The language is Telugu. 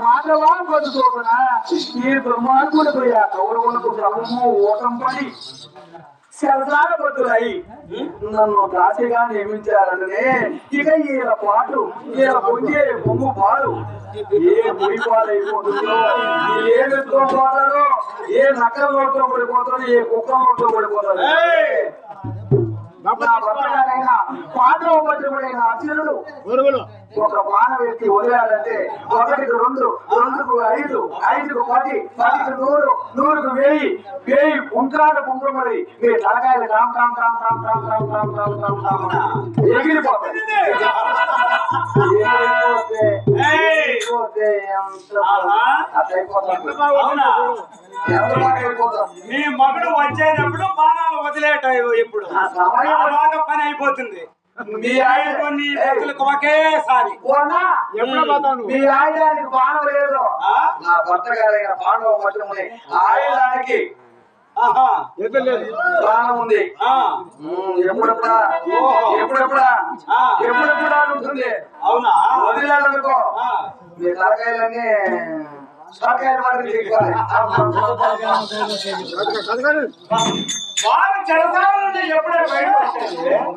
మాధవా బతుకోకునా ఈ దుర్మార్గుడు పోయా కౌరవులకు సర్వము ఓటం పడి శరదాల బతులై నన్ను దాసిగా నియమించారనే ఇక ఈయన పాటు ఈయన పొంగే బొమ్ము పాలు ఏ ముడి పాలైపోతుందో ఏ వెతుకో పోతారో ఏ నక్కల నోట్లో పడిపోతారో ఏ కుక్క నోట్లో పడిపోతారో పాత్రోపద్రముడైన అర్జునుడు ఒక బాణం ఎత్తి వదిలాడంటే 1కు 2, 2కు 5, 5కు 10, 10కు 100, 100కు 1000 పుంకాలు పుంకమడి మీ తలకాయలు టామ్ టామ్ టామ్ టామ్ టామ్ టామ్ టామ్ టామ్ టామ్ టామ్ ఎగిరిపోతాయి. మీ మగుడు వచ్చేటప్పుడు బాణాలు వదిలేటాయి. ఇప్పుడు బాగా పని అయిపోతుంది. మీ ఆయన కొన్ని రైతులకు ఒకేసారి మీ ఆయుధానికి బాణం లేదు. నా భర్త గారైన పాండవ మధ్యముని ఆయుధానికి బాణం ఉంది. ఎప్పుడెప్పుడా ఉంటుంది. అవునా? వదిలేదనుకో మీ తలకాయలన్నీ వారు చెరసాల నుండి ఎప్పుడే బయటకు వచ్చారు.